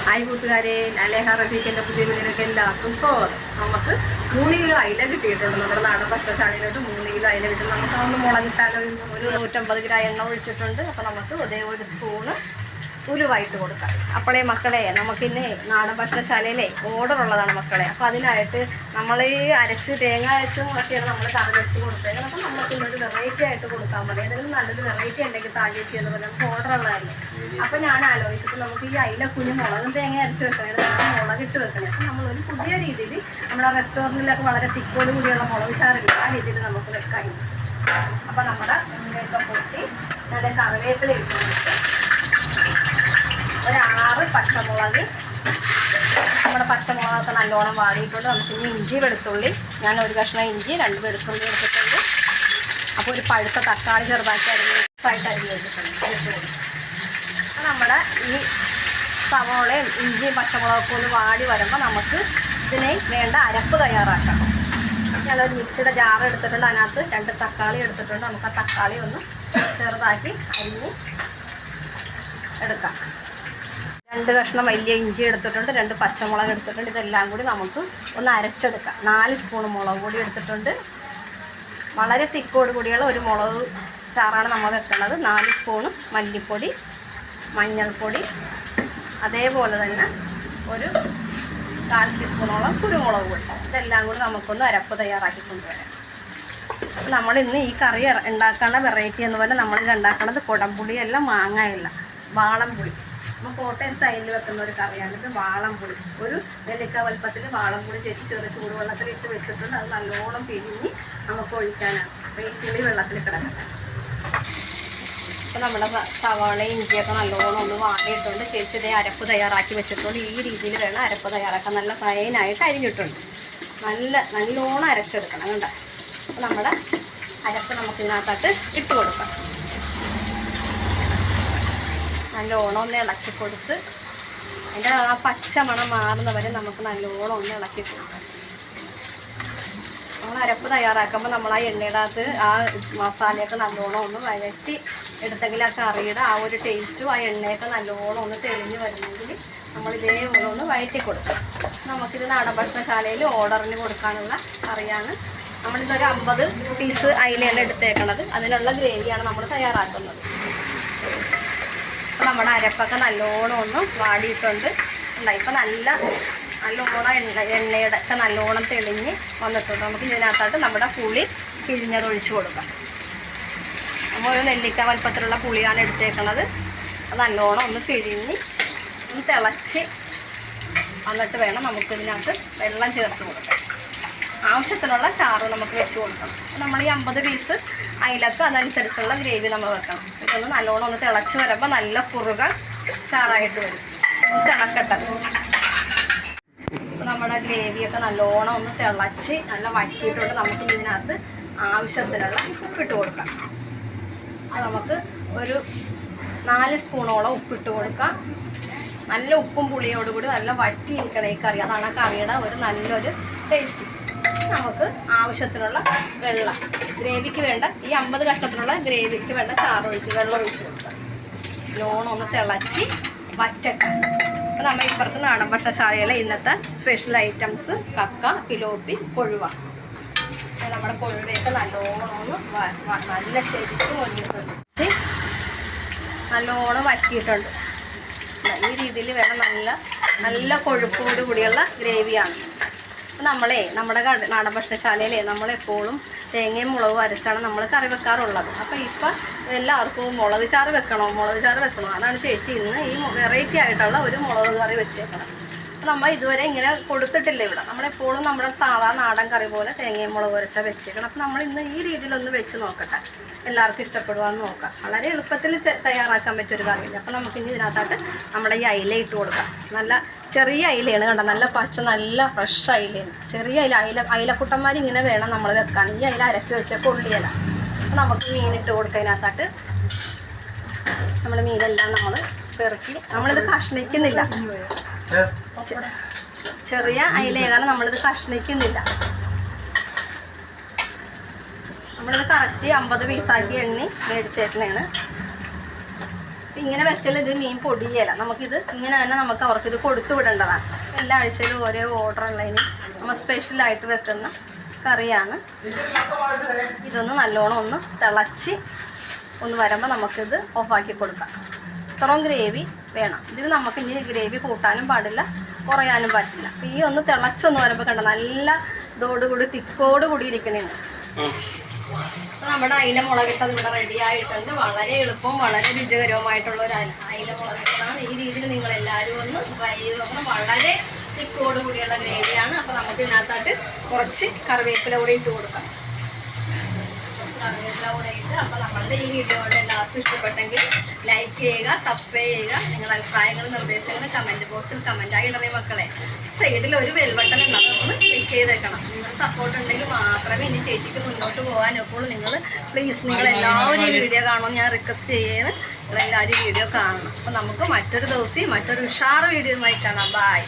Hi കൂട്ടുകാരെ, അലേഹ റഫീഖിൻ്റെ പുതിയ വീഡിയോയിലേക്ക് എല്ലാവർക്കും സ്വാഗതം. നമുക്ക് 3 കിലോ അയില കിട്ടിയിട്ടുണ്ട്. നമ്മുടെ നാടൻ ഭക്ഷണശാലയിലോട്ട് 3 കിലോ അയില കിട്ടും. നമുക്ക് ഒന്ന് മുളകിട്ടാലോ. ഒരു 150 ഗ്രാം എണ്ണ ഒഴിച്ചിട്ടുണ്ട്. അപ്പോൾ നമുക്ക് ഒരേ ഒരു സ്പൂണ് ഉലുവായിട്ട് കൊടുക്കാം. അപ്പോഴേ മക്കളെ, നമുക്കിന്ന് നാടൻ ഭക്ഷണശാലയിലെ ഓർഡർ ഉള്ളതാണ് മക്കളെ. അപ്പോൾ അതിനായിട്ട് നമ്മൾ ഈ അരച്ച് തേങ്ങ അരച്ചും ഒക്കെയാണ് നമ്മൾ കറി വെച്ച് കൊടുത്തത്. അപ്പോൾ നമുക്ക് ഇന്നൊരു വെറൈറ്റി ആയിട്ട് കൊടുക്കാൻ മതി. ഏതെങ്കിലും നല്ലൊരു വെറൈറ്റി ഉണ്ടെങ്കിൽ താഴേക്ക് എന്ന് പറഞ്ഞാൽ നമുക്ക് ഓർഡർ ഉള്ളതല്ലേ. അപ്പോൾ ഞാൻ ആലോചിച്ചിട്ട് നമുക്ക് ഈ അയില കുഞ്ഞ് മുളകും തേങ്ങ അരച്ച് വെക്കണേ, മുളകിട്ട് വെക്കണേ. അപ്പോൾ നമ്മളൊരു പുതിയ രീതിയിൽ നമ്മുടെ റെസ്റ്റോറൻറ്റിലൊക്കെ വളരെ തിക്കോട് കൂടിയുള്ള മുളക് ചാറില്ല, ആ രീതിയിൽ നമുക്ക് വെക്കാം. അപ്പോൾ നമ്മുടെ ഉള്ളിയൊക്കെ പൊട്ടി നല്ല കറിവേപ്പില ഇട്ട് ഒരു 6 പച്ചമുളക്, നമ്മുടെ പച്ചമുളകൊക്കെ നല്ലോണം വാടിയിട്ടുണ്ട്. നമുക്കിനി ഇഞ്ചി വെളുത്തുള്ളി, ഞാൻ ഒരു കഷ്ണം ഇഞ്ചി 2 വെളുത്തുള്ളി എടുത്തിട്ടുണ്ട്. അപ്പോൾ ഒരു പഴുത്ത തക്കാളി ചെറുതാക്കി അരിഞ്ഞായിട്ട് അരിഞ്ഞ് വെച്ചിട്ടുണ്ട്. അപ്പോൾ നമ്മുടെ ഈ സവോളയും ഇഞ്ചിയും പച്ചമുളകൊക്കെ ഒന്ന് വാടി വരുമ്പോൾ നമുക്ക് ഇതിനെ വേണ്ട അരപ്പ് തയ്യാറാക്കാം. ഞാനൊരു മിക്സിയുടെ ജാർ എടുത്തിട്ടുണ്ട്. അതിനകത്ത് 2 തക്കാളി എടുത്തിട്ടുണ്ട്. നമുക്ക് ആ തക്കാളി ഒന്ന് ചെറുതാക്കി അരിഞ്ഞ് എടുക്കാം. 2 കഷ്ണം വലിയ ഇഞ്ചി എടുത്തിട്ടുണ്ട്. 2 പച്ചമുളക് എടുത്തിട്ടുണ്ട്. ഇതെല്ലാം കൂടി നമുക്ക് ഒന്ന് അരച്ചെടുക്കാം. 4 സ്പൂൺ മുളക് പൊടി എടുത്തിട്ടുണ്ട്. വളരെ തിക്കോട് കൂടിയുള്ള ഒരു മുളക് ചാറാണ് നമ്മൾ വെക്കുന്നത്. 4 സ്പൂണ് മല്ലിപ്പൊടി, മഞ്ഞൾപ്പൊടി, അതേപോലെ തന്നെ ഒരു 1/4 ടീസ്പൂണോളം കുരുമുളക് പൊടി. ഇതെല്ലാം കൂടി നമുക്കൊന്ന് അരപ്പ് തയ്യാറാക്കി കൊണ്ടുവരാം. നമ്മളിന്ന് ഈ കറി ഉണ്ടാക്കുന്ന വെറൈറ്റി എന്ന് പറഞ്ഞാൽ നമ്മളിത് ഉണ്ടാക്കുന്നത് കുടംപുളിയല്ല, മാങ്ങയല്ല, വാളംപുളി. നമ്മൾ കോട്ടയം സ്റ്റൈലിൽ വെക്കുന്ന ഒരു കറിയാണ് ഇത്. വാളംപുളി, ഒരു നെല്ലിക്ക വലുപ്പത്തിൽ വാളംപുളി ചെറിയ ചൂടുവെള്ളത്തിൽ ഇട്ട് വെച്ചിട്ടുണ്ട്. അത് നല്ലോണം പിഴിഞ്ഞ് നമുക്ക് ഒഴിക്കാനാണ്. അപ്പോൾ ഈ പുളി വെള്ളത്തിൽ കിടക്കട്ടെ. അപ്പോൾ നമ്മുടെ സവാളയും ഇഞ്ചിയൊക്കെ നല്ലോണം ഒന്ന് വാങ്ങിയിട്ടുണ്ട്. ചേച്ചി അരപ്പ് തയ്യാറാക്കി വെച്ചിട്ടുണ്ട്. ഈ രീതിയിൽ വേണം അരപ്പ് തയ്യാറാക്കാൻ. നല്ല ഫൈനായിട്ട് അരിഞ്ഞിട്ടുണ്ട്. നല്ലോണം അരച്ചെടുക്കണം കണ്ട. അപ്പോൾ നമ്മുടെ അരപ്പ് നമുക്ക് ഇതിനകത്തോട്ട് ഇട്ട് കൊടുക്കാം. നല്ലോണം ഒന്ന് ഇളക്കി കൊടുത്ത് അതിൻ്റെ ആ പച്ച മണം മാറുന്നവരെ നമുക്ക് നല്ലോണം ഒന്ന് ഇളക്കി കൊടുക്കാം. നമ്മൾ അരപ്പ് തയ്യാറാക്കുമ്പോൾ നമ്മൾ ആ എണ്ണയുടെ അകത്ത് ആ മസാലയൊക്കെ നല്ലോണം ഒന്ന് വഴറ്റി എടുത്തെങ്കിൽ ആ കറിയുടെ ആ ഒരു ടേസ്റ്റും ആ എണ്ണയൊക്കെ നല്ലോണം ഒന്ന് തെളിഞ്ഞ് വരുന്നെങ്കിൽ നമ്മൾ ഇതേപോലെ ഒന്ന് വഴറ്റി കൊടുക്കാം. നമുക്കിത് നാടൻ ഭക്ഷണശാലയിൽ ഓർഡറിന് കൊടുക്കാനുള്ള കറിയാണ്. നമ്മളിതൊരു 50 പീസ് അയിലയാണ് എടുത്തേക്കണത്. അതിനുള്ള ഗ്രേവിയാണ് നമ്മൾ തയ്യാറാക്കുന്നത്. അപ്പോൾ നമ്മുടെ അരപ്പൊക്കെ നല്ലോണം ഒന്ന് വാടിയിട്ടുണ്ട്. ഇപ്പം നല്ലോണം എണ്ണയുടെ ഒക്കെ നല്ലോണം തെളിഞ്ഞ് വന്നിട്ടുണ്ട്. നമുക്ക് ഇതിനകത്തോട്ട് നമ്മുടെ പുളി പിഴിഞ്ഞത് ഒഴിച്ച് കൊടുക്കാം. നമ്മൾ ഒരു നെല്ലിക്ക വലുപ്പത്തിലുള്ള പുളിയാണ് എടുത്തേക്കുന്നത്. അത് നല്ലോണം ഒന്ന് പിഴിഞ്ഞ് ഒന്ന് തിളച്ച് വന്നിട്ട് വേണം നമുക്കിതിനകത്ത് വെള്ളം ചേർത്ത് കൊടുക്കാം. ആവശ്യത്തിനുള്ള ചാറ് നമുക്ക് വെച്ച് കൊടുക്കണം. നമ്മൾ ഈ 50 പീസ് അയിലക്ക് അതനുസരിച്ചുള്ള ഗ്രേവി നമ്മൾ വെക്കണം. ഇതൊന്ന് നല്ലോണം ഒന്ന് തിളച്ച് വരുമ്പോൾ നല്ല കുറുക ചാറായിട്ട് വരും. തിളക്കട്ടെ. അപ്പോൾ നമ്മുടെ ഗ്രേവിയൊക്കെ നല്ലോണം ഒന്ന് തിളച്ച് നല്ല വറ്റിയിട്ടുണ്ട്. നമുക്ക് ഇതിനകത്ത് ആവശ്യത്തിനുള്ള ഉപ്പിട്ട് കൊടുക്കാം. അത് നമുക്ക് ഒരു 4 സ്പൂണോളം ഉപ്പിട്ട് കൊടുക്കാം. നല്ല ഉപ്പും പുളിയോടുകൂടി നല്ല വറ്റിയിരിക്കണം ഈ കറി. അതാണ് ആ കറിയുടെ ഒരു നല്ലൊരു ടേസ്റ്റ്. നമുക്ക് ആവശ്യത്തിനുള്ള വെള്ളം, ഗ്രേവിക്ക് വേണ്ട ഈ 50 കഷ്ണത്തിനുള്ള ഗ്രേവിക്ക് വേണ്ട വെള്ളം ഒഴിച്ച് കൊടുക്കാം. ലോണം ഒന്ന് തിളച്ച് വറ്റട്ടെ. അപ്പോൾ നമ്മൾ ഇപ്പുറത്ത് നാടൻ ഭക്ഷണശാലയിലെ ഇന്നത്തെ സ്പെഷ്യൽ ഐറ്റംസ് കക്ക, പിലോപ്പി, കൊഴുവ. നമ്മുടെ കൊഴുവയൊക്കെ നല്ലോണം ഒന്ന് നല്ല ശരിക്കും ഒഴിഞ്ഞിട്ടുണ്ട്. നല്ലോണം വറ്റിയിട്ടുണ്ട്. ഈ രീതിയിൽ വേണം. നല്ല കൊഴുപ്പോട് കൂടിയുള്ള ഗ്രേവിയാണ്. അപ്പോൾ നമ്മുടെ നാടൻ ഭക്ഷണശാലയിലെ നമ്മളെപ്പോഴും തേങ്ങയും മുളകും അരച്ചാണ് നമ്മൾ കറി വെക്കാറുള്ളത്. അപ്പോൾ ഇപ്പം എല്ലാവർക്കും മുളക് ചാറ് വെക്കണോ. അതാണ് ചേച്ചി ഇന്ന് ഈ വെറൈറ്റി ആയിട്ടുള്ള ഒരു മുളക് കറി വെച്ചേക്കണം. അപ്പോൾ നമ്മൾ ഇതുവരെ ഇങ്ങനെ കൊടുത്തിട്ടില്ല ഇവിടെ. നമ്മളെപ്പോഴും നമ്മുടെ സാധാരണ നാടൻ കറി പോലെ തേങ്ങയും മുളക് അരച്ചാൽ വെച്ചേക്കണം. അപ്പോൾ നമ്മൾ ഇന്ന് ഈ രീതിയിലൊന്ന് വെച്ച് നോക്കട്ടെ, എല്ലാവർക്കും ഇഷ്ടപ്പെടുവാന്ന് നോക്കാം. വളരെ എളുപ്പത്തിൽ തയ്യാറാക്കാൻ പറ്റിയൊരു കറിയില്ല. അപ്പോൾ നമുക്കിനി ഇതിനകത്തോട്ട് നമ്മുടെ ഈ അയില ഇട്ട് കൊടുക്കാം. നല്ല ചെറിയ അയിലയാണ് കണ്ടോ, നല്ല പച്ച നല്ല ഫ്രഷ് അയിലയാണ്. ചെറിയ അയിലക്കുട്ടന്മാരിങ്ങനെ വേണം നമ്മൾ വെക്കാൻ. ഈ അയില അരച്ച് വെച്ചാൽ കൊള്ളിയല. അപ്പോൾ നമുക്ക് മീനിട്ട് കൊടുക്കുക. ഇതിനകത്തോട്ട് നമ്മുടെ മീനെല്ലാം നമ്മൾ പെറുക്കി, നമ്മളിത് കഷ്ണിക്കുന്നില്ല. ചെറിയ അയിലയാണ്, നമ്മളിത് കഷ്ണിക്കുന്നില്ല. നമ്മളിത് കറക്റ്റ് 50 പീസാക്കി എണ്ണി മേടിച്ചേക്കണേണ്. ഇങ്ങനെ വെച്ചാൽ ഇത് മീൻ പൊടിയല്ല. നമുക്കിത് ഇങ്ങനെ തന്നെ നമുക്ക് അവർക്കിത് കൊടുത്തു വിടേണ്ടതാണ്. എല്ലാ ആഴ്ചയിലും ഓരോ ഓർഡർ ഉള്ളതിന് നമ്മൾ സ്പെഷ്യലായിട്ട് വെക്കുന്ന കറിയാണ്. ഇതൊന്ന് നല്ലോണം ഒന്ന് തിളച്ച് ഒന്ന് വരുമ്പോൾ നമുക്കിത് ഓഫാക്കി കൊടുക്കാം. ഇത്രയും ഗ്രേവി വേണം. ഇതിൽ നമുക്ക് ഇനി ഗ്രേവി കൂട്ടാനും പാടില്ല, കുറയാനും പറ്റില്ല. അപ്പോൾ ഈ ഒന്ന് തിളച്ചൊന്ന് വരുമ്പോൾ കണ്ട നല്ല ഇതോടുകൂടി തിക്കോടുകൂടി ഇരിക്കണേന്ന്. അപ്പോൾ നമ്മുടെ അയില മുളകിട്ടത് ഇവിടെ റെഡി ആയിട്ടുണ്ട്. വളരെ എളുപ്പവും വളരെ രുചികരവുമായിട്ടുള്ള ഒരു അയില മുളകിട്ടതാണ്. ഈ രീതിയിൽ നിങ്ങളെല്ലാവരും ഒന്ന് ട്രൈ ചെയ്ത് നോക്കണം. വളരെ തിക്കോട് കൂടിയുള്ള ഗ്രേവിയാണ്. അപ്പോൾ നമുക്ക് ഇതിനകത്തായിട്ട് കുറച്ച് കറിവേപ്പില കൂടി ഇട്ട് കൊടുക്കാം. കറിവേപ്പില കൂടെ ഇട്ട് അപ്പോൾ നമ്മളുടെ ഈ വീഡിയോയുടെ എല്ലാവർക്കും ഇഷ്ടപ്പെട്ടെങ്കിൽ ലൈക്ക് ചെയ്യുക, സബ്സ്ക്രൈബ് ചെയ്യുക. നിങ്ങളുടെ അഭിപ്രായങ്ങളും നിർദ്ദേശങ്ങളും കമൻറ്റ് ബോക്സിൽ കമൻറ്റായി ഇടണേ മക്കളെ. സൈഡിൽ ഒരു ബെൽ ബട്ടൺ ഉണ്ടാവും, ഒന്ന് ക്ലിക്ക് ചെയ്തേക്കണം. നിങ്ങളുടെ സപ്പോർട്ട് ഉണ്ടെങ്കിൽ മാത്രമേ ഇനി ചേച്ചിക്ക് മുന്നോട്ട് പോകാനൊക്കെയുള്ളൂ. നിങ്ങൾ പ്ലീസ് നിങ്ങളെല്ലാവരും ഈ വീഡിയോ കാണുമെന്ന് ഞാൻ റിക്വസ്റ്റ് ചെയ്യുന്നത്. നിങ്ങളെല്ലാവരും വീഡിയോ കാണണം. അപ്പോൾ നമുക്ക് മറ്റൊരു ദിവസം മറ്റൊരു ഉഷാർ വീഡിയോയുമായി കാണാം. ബൈ.